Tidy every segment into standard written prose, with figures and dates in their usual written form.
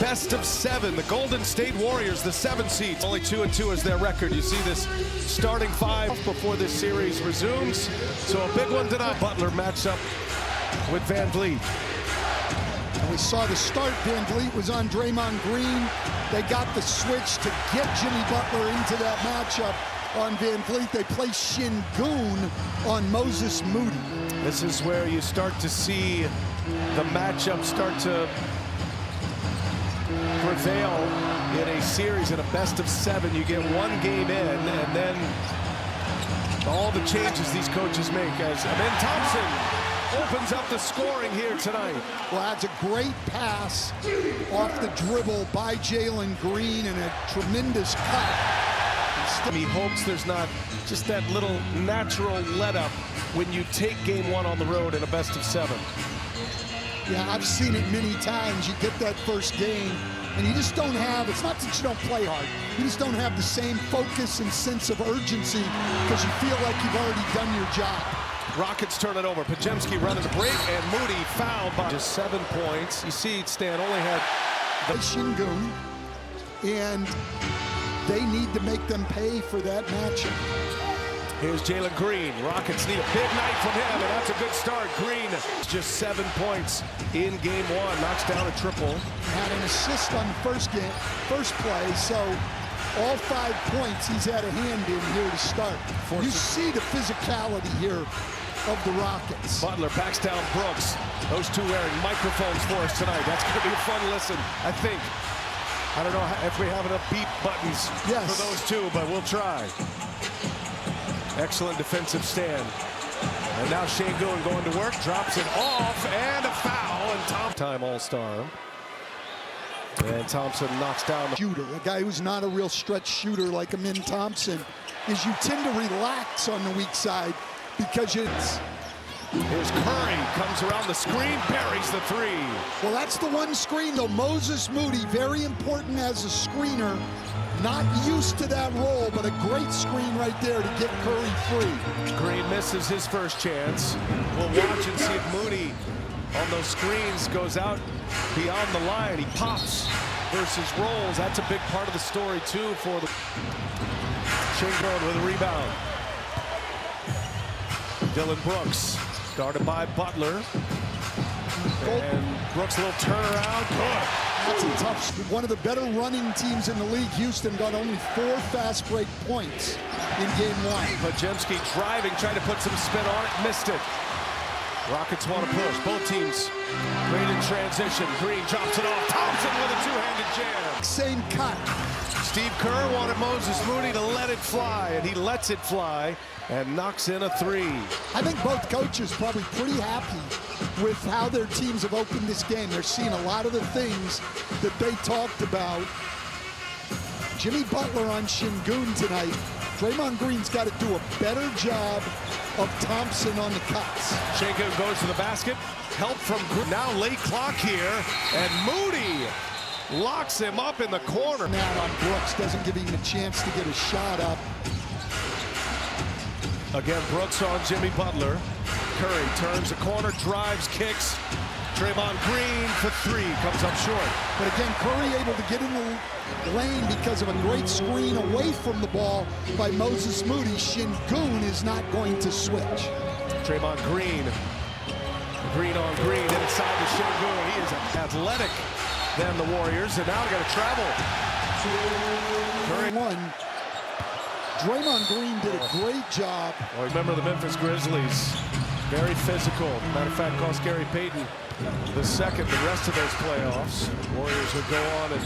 best of 7. The Golden State Warriors, the 7 seeds. Only 2-2 is their record. You see this starting 5 before this series resumes. So a big one tonight. Butler matched up with Van Vliet. And we saw the start. Van Vliet was on Draymond Green. They got the switch to get Jimmy Butler into that matchup on Van Vliet. They placed Şengün on Moses Moody. This is where you start to see the matchup start to prevail in a series, in a best of 7. You get one game in, and then all the changes these coaches make as Amin Thompson opens up the scoring here tonight. Well, that's a great pass off the dribble by Jalen Green and a tremendous cut. He hopes there's not just that little natural let-up when you take game 1 on the road in a best of 7. Yeah, I've seen it many times. You get that first game, and you just don't have, it's not that you don't play hard, you just don't have the same focus and sense of urgency because you feel like you've already done your job. Rockets turn it over. Podziemski running the break, and Moody fouled by just 7 points. You see, Stan only had the Şengün, and they need to make them pay for that matchup. Here's Jalen Green. Rockets need a big night from him, and that's a good start. Green, just 7 points in game 1. Knocks down a triple. Had an assist on the first play, so all 5 points he's had a hand in here to start. You see the physicality here of the Rockets. Butler backs down Brooks. Those two wearing microphones for us tonight. That's going to be a fun listen, I think. I don't know if we have enough beep buttons for those two, but we'll try. Excellent defensive stand. And now Şengün going to work, drops it off, and a foul, and time all-star. And Thompson knocks down the shooter, a guy who's not a real stretch shooter like Amin Thompson, is you tend to relax on the weak side because it's... Here's Curry, comes around the screen, buries the 3. Well, that's the one screen, though. Moses Moody, very important as a screener. Not used to that role, but a great screen right there to get Curry free. Green misses his first chance. We'll watch and see if Moody on those screens goes out beyond the line. He pops versus rolls. That's a big part of the story, too, for the Şengün with a rebound. Dylan Brooks, guarded by Butler. And Brooks, a little turnaround. Good. That's a tough. One of the better running teams in the league. Houston got only 4 fast break points in game 1. Podziemski driving, trying to put some spin on it, missed it. Rockets want to push. Both teams great in transition. Green drops it off. Thompson with a two-handed jam. Same cut. Steve Kerr wanted Moses Moody to let it fly, and he lets it fly and knocks in a 3. I think both coaches probably pretty happy with how their teams have opened this game. They're seeing a lot of the things that they talked about. Jimmy Butler on Şengün tonight. Draymond Green's got to do a better job of Thompson on the cuts. Şengün goes to the basket. Help from Green. Now late clock here, and Moody locks him up in the corner. That on Brooks doesn't give him a chance to get a shot up. Again, Brooks on Jimmy Butler. Curry turns the corner, drives, kicks. Draymond Green for 3, comes up short. But again, Curry able to get in the lane because of a great screen away from the ball by Moses Moody. Şengün is not going to switch. Draymond Green. Green on Green inside the Şengün. He is athletic than the Warriors, and now they got to travel. Curry. Draymond Green did a great job. Well, remember the Memphis Grizzlies, very physical. Matter of fact, cost Gary Payton the rest of those playoffs. Warriors would go on and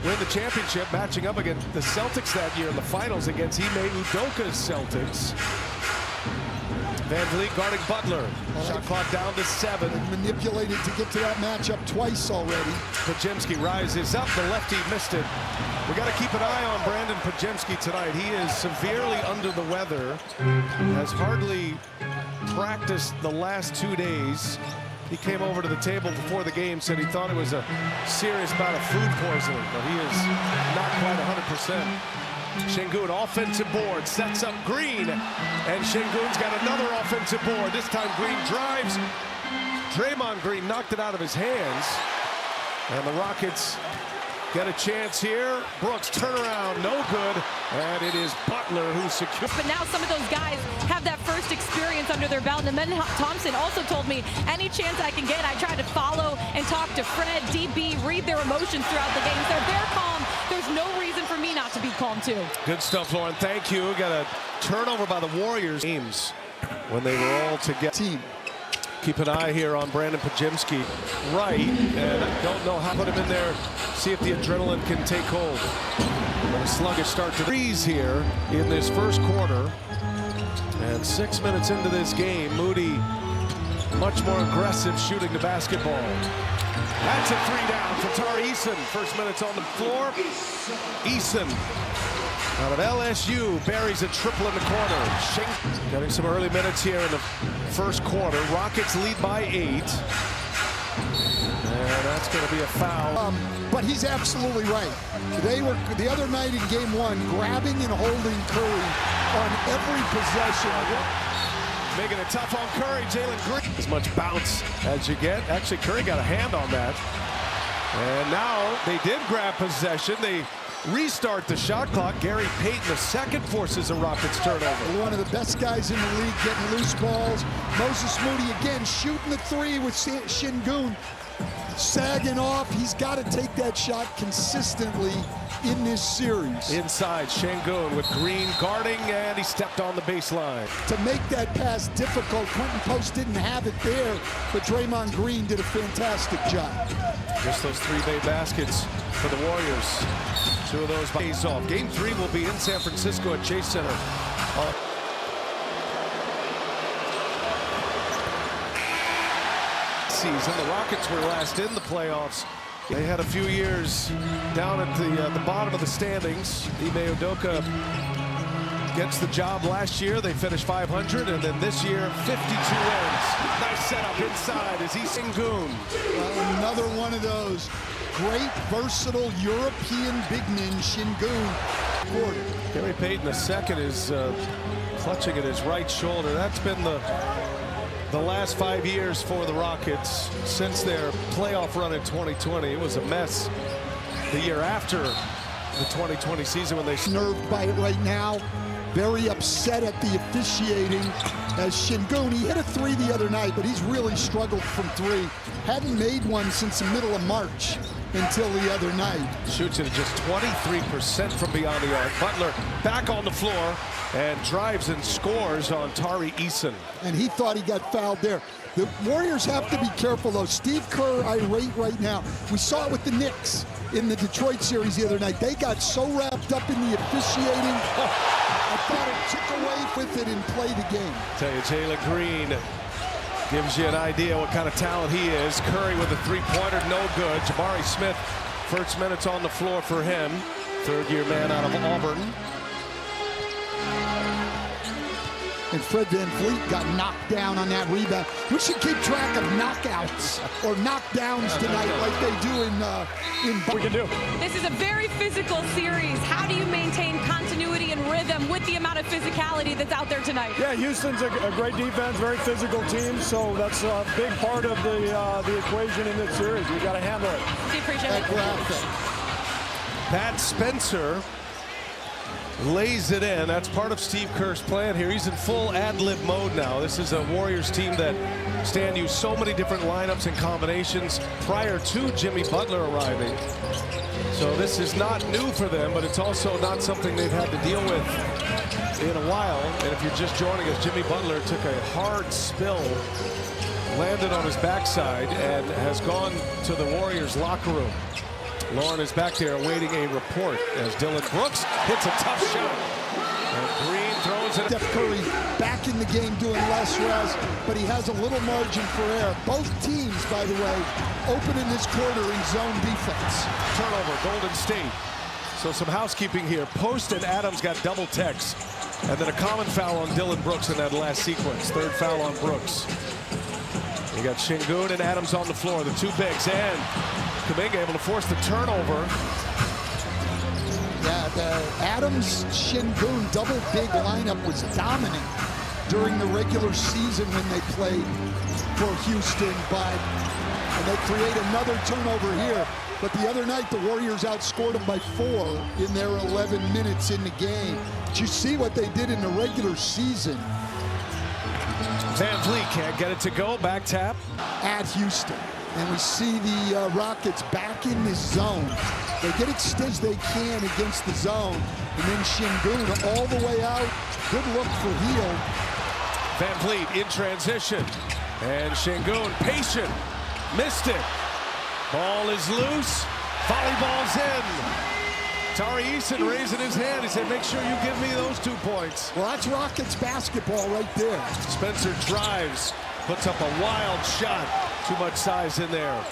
win the championship, matching up against the Celtics that year in the finals against Ime Udoka's Celtics. Van Vliet guarding Butler. Shot clock down to 7. Manipulated to get to that matchup twice already. Podziemski rises up. The lefty missed it. We got to keep an eye on Brandon Podziemski tonight. He is severely under the weather. Has hardly practiced the last 2 days. He came over to the table before the game, said he thought it was a serious bout of food poisoning, but he is not quite 100%. Şengün, offensive board, sets up Green, and Şengün's got another offensive board. This time Green drives. Draymond Green knocked it out of his hands. And the Rockets get a chance here. Brooks turnaround, no good. And it is Butler who secures. But now some of those guys have that first experience under their belt. And then Thompson also told me, any chance I can get, I try to follow and talk to Fred, DB, read their emotions throughout the game. So if they're calm, there's no reason for me not to be calm too. Good stuff, Lauren. Thank you. Got a turnover by the Warriors. Games when they were all together. Team. Keep an eye here on Brandon Pajemski. Right, and I don't know how to put him in there. See if the adrenaline can take hold. But a sluggish start to threes here in this first quarter. And 6 minutes into this game, Moody much more aggressive shooting the basketball. That's a three down for Tari Eason. First minutes on the floor. Eason out of LSU buries a triple in the corner. Getting some early minutes here in the first quarter. Rockets lead by 8. And that's going to be a foul. But he's absolutely right. They were the other night in game 1 grabbing and holding Curry on every possession. Making it tough on Curry. Jalen Green. As much bounce as you get. Actually, Curry got a hand on that. And now they did grab possession. They restart the shot clock. Gary Payton II forces a Rockets turnover. One of the best guys in the league getting loose balls. Moses Moody again shooting the three with Şengün sagging off. He's got to take that shot consistently in this series. Inside, Şengün with Green guarding, and he stepped on the baseline. To make that pass difficult, Quentin Post didn't have it there, but Draymond Green did a fantastic job. Just those 3 made baskets for the Warriors. 2 of those pays off. Game 3 will be in San Francisco at Chase Center. Season, the Rockets were last in the playoffs. They had a few years down at the bottom of the standings. Ime Udoka gets the job last year. They finished 500, and then this year, 52 wins. Nice setup inside as Şengün. Another one of those great, versatile European big men, Şengün. Gary Payton II is clutching at his right shoulder. That's been the last 5 years for the Rockets since their playoff run in 2020. It was a mess the year after the 2020 season when they nerved by it right now. Very upset at the officiating as Şengün, he hit a 3 the other night, but he's really struggled from 3. Hadn't made one since the middle of March until the other night. Shoots it at just 23% from beyond the arc. Butler back on the floor and drives and scores on Tari Eason. And he thought he got fouled there. The Warriors have to be careful, though. Steve Kerr irate right now. We saw it with the Knicks in the Detroit series the other night. They got so wrapped up in the officiating. I thought it took away with it and played the game. Tell you, Jalen Green gives you an idea what kind of talent he is. Curry with a 3-pointer, no good. Jabari Smith, first minutes on the floor for him. Third-year man out of Auburn. And Fred VanVleet got knocked down on that rebound. We should keep track of knockouts or knockdowns tonight like they do in we can do. This is a very physical series. How do you maintain continuity and rhythm with the amount of physicality that's out there tonight? Yeah, Houston's a great defense, very physical team, so that's a big part of the equation in this series. We got to handle it. We appreciate it. Pat Spencer lays it in. That's part of Steve Kerr's plan here. He's in full ad-lib mode now. This is a Warriors team that Stan used so many different lineups and combinations prior to Jimmy Butler arriving. So this is not new for them, but it's also not something they've had to deal with in a while. And if you're just joining us, Jimmy Butler took a hard spill, landed on his backside, and has gone to the Warriors locker room. Lauren is back there awaiting a report as Dillon Brooks hits a tough shot. And Green throws it. Steph Curry back in the game doing less rest, but he has a little margin for error. Both teams, by the way, open in this quarter in zone defense. Turnover, Golden State. So some housekeeping here. Post and Adams got double techs. And then a common foul on Dillon Brooks in that last sequence. Third foul on Brooks. You got Şengün and Adams on the floor, the 2 bigs, and Kuminga able to force the turnover. Yeah, the Adams-Şengün double big lineup was dominant during the regular season when they played for Houston, but And they create another turnover here. But the other night, the Warriors outscored them by 4 in their 11 minutes in the game. Did you see what they did in the regular season? Van Vliet can't get it to go. Back tap. At Houston. And we see the Rockets back in this zone. They get it stitched they can against the zone. And then Şengün all the way out. Good look for Hield. Van Vliet in transition. And Şengün patient. Missed it. Ball is loose. Volleyball's in. Tari Eason raising his hand. He said, make sure you give me those 2 points. Well, that's Rockets basketball right there. Spencer drives. Puts up a wild shot. Too much size in there.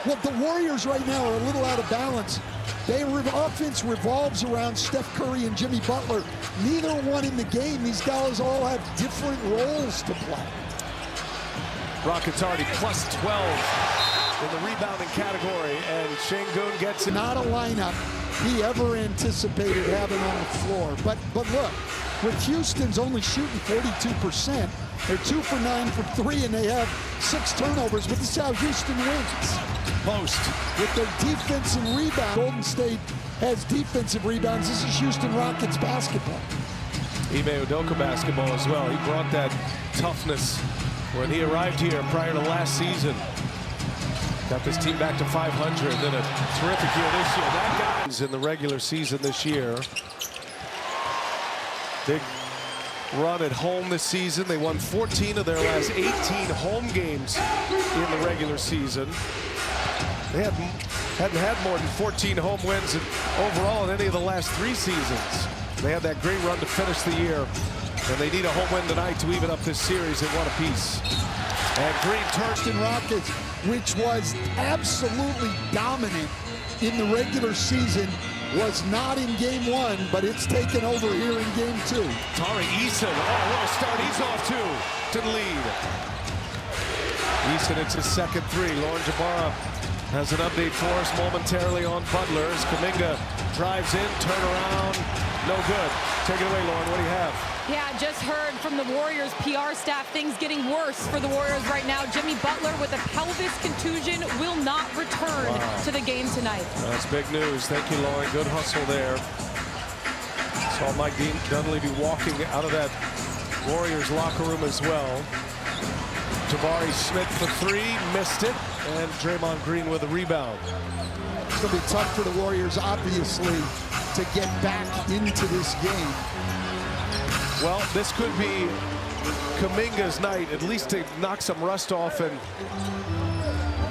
Well, the Warriors right now are a little out of balance. Their offense revolves around Steph Curry and Jimmy Butler. Neither one in the game. These guys all have different roles to play. Rockets already plus 12 in the rebounding category, and Şengün gets it. Not a lineup he ever anticipated having on the floor. But look, with Houston's only shooting 42%, they're 2 for 9 from 3, and they have 6 turnovers. But this is how Houston wins. Post. With their defense and rebound. Golden State has defensive rebounds. This is Houston Rockets basketball. Ime Udoka basketball as well. He brought that toughness when he arrived here prior to last season. Got this team back to 500, then a terrific year this year. That guy's in the regular season this year. Big run at home this season. They won 14 of their last 18 home games in the regular season. They hadn't had more than 14 home wins overall in any of the last 3 seasons. They had that great run to finish the year, and they need a home win tonight to even up this series in one apiece. And Green Houston Rockets, which was absolutely dominant in the regular season, was not in game 1, but it's taken over here in game 2. Tari Eason, oh, what a start he's off to the lead. Eason, it's his second 3. Lauren Jabara has an update for us momentarily on Butler as Kuminga drives in, turn around, no good. Take it away, Lauren, what do you have? Yeah, just heard from the Warriors PR staff, things getting worse for the Warriors right now. Jimmy Butler with a pelvis contusion will not return to the game tonight. That's big news. Thank you, Lauren. Good hustle there. Saw Mike Dunleavy walking out of that Warriors locker room as well. Jabari Smith for 3, missed it, and Draymond Green with a rebound. It's going to be tough for the Warriors, obviously, to get back into this game. Well, this could be Kuminga's night, at least to knock some rust off and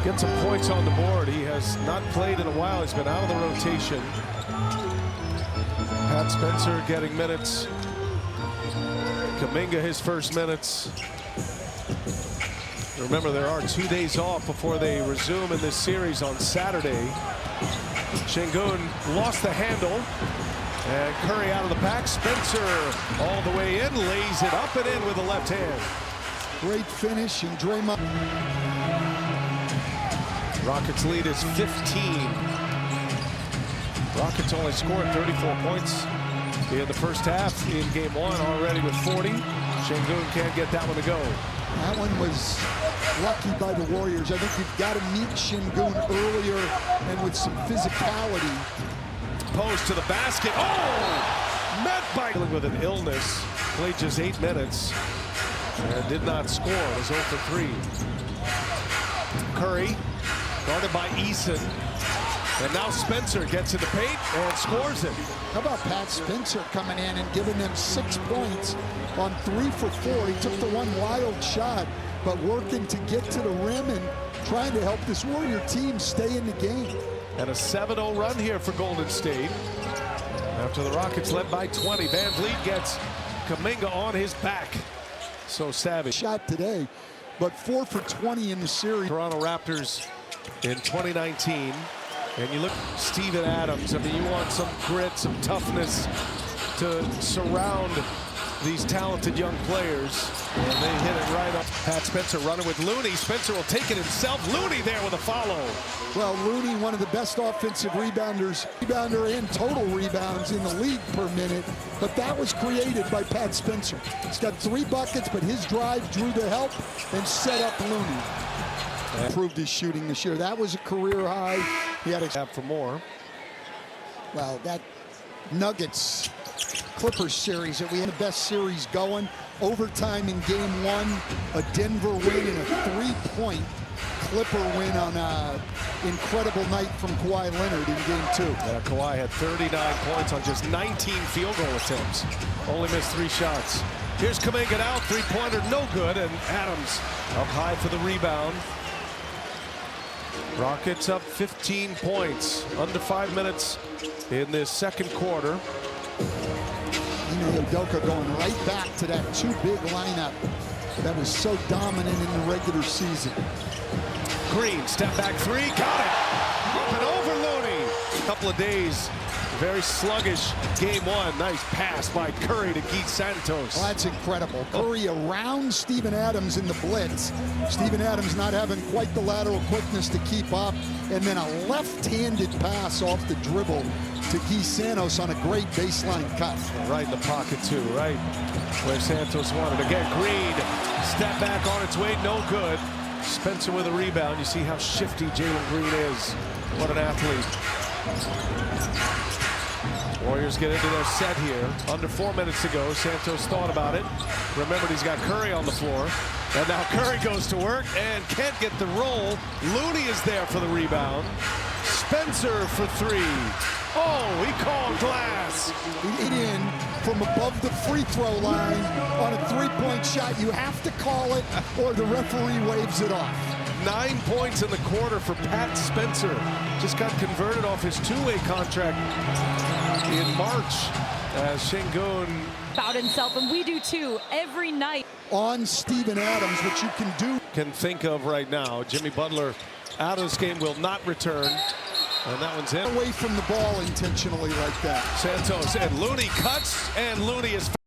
get some points on the board. He has not played in a while. He's been out of the rotation. Pat Spencer getting minutes. Kuminga his first minutes. Remember, there are 2 days off before they resume in this series on Saturday. Şengün lost the handle. And Curry out of the pack. Spencer all the way in, lays it up and in with the left hand. Great finish, and Draymond. Rockets lead is 15. Rockets only scored 34 points in the first half in game 1, already with 40. Şengün can't get that one to go. That one was lucky by the Warriors. I think you've got to meet Şengün earlier and with some physicality. Post to the basket. Oh! Met by with an illness. Played just 8 minutes and did not score. Was 0 for 3. Curry guarded by Eason. And now Spencer gets in the paint and scores it. How about Pat Spencer coming in and giving them 6 points on 3 for 4. He took the one wild shot, but working to get to the rim and trying to help this Warrior team stay in the game. And a 7-0 run here for Golden State. After the Rockets led by 20, Van Vliet gets Kuminga on his back. So savage. Shot today, but 4 for 20 in the series. Toronto Raptors in 2019. And you look Steven Adams. I mean, you want some grit, some toughness to surround these talented young players. And they hit it right up. Pat Spencer running with Looney. Spencer will take it himself. Looney there with a follow. Well, Looney, one of the best offensive rebounder and total rebounds in the league per minute. But that was created by Pat Spencer. He's got 3 buckets, but his drive drew the help and set up Looney. Improved his shooting this year. That was a career high. He had a for more. well, that Nuggets Clippers series that we had the best series going. Overtime in game 1, a Denver win and a 3-point Clipper win on an incredible night from Kawhi Leonard in game 2. Yeah, Kawhi had 39 points on just 19 field goal attempts. Only missed 3 shots. Here's Kuminga out, 3-pointer, no good, and Adams up high for the rebound. Rockets up 15 points, under 5 minutes in this second quarter. Ime Udoka going right back to that 2-big lineup that was so dominant in the regular season. Green, step back 3, got it! Up and over Looney. Couple of days, very sluggish game 1. Nice pass by Curry to Keith Santos. Well, that's incredible. Curry around Steven Adams in the blitz. Steven Adams not having quite the lateral quickness to keep up. And then a left-handed pass off the dribble to Keith Santos on a great baseline cut. Right in the pocket too, right where Santos wanted. Again, Green, step back on its way, no good. Spencer with a rebound. You see how shifty Jalen Green is. What an athlete. Warriors get into their set here. Under 4 minutes to go. Santos thought about it. Remembered he's got Curry on the floor. And now Curry goes to work and can't get the roll. Looney is there for the rebound. Spencer for 3. Oh, he called glass. He hit in from above the free throw line on a 3-point shot. You have to call it or the referee waves it off. 9 points in the quarter for Pat Spencer. Just got converted off his 2-way contract in March as Şengün About himself, and we do too, every night. On Steven Adams, which you can do. Can think of right now. Jimmy Butler out of this game, will not return. And that one's in. Away from the ball intentionally like that. Santos and Looney cuts, and Looney is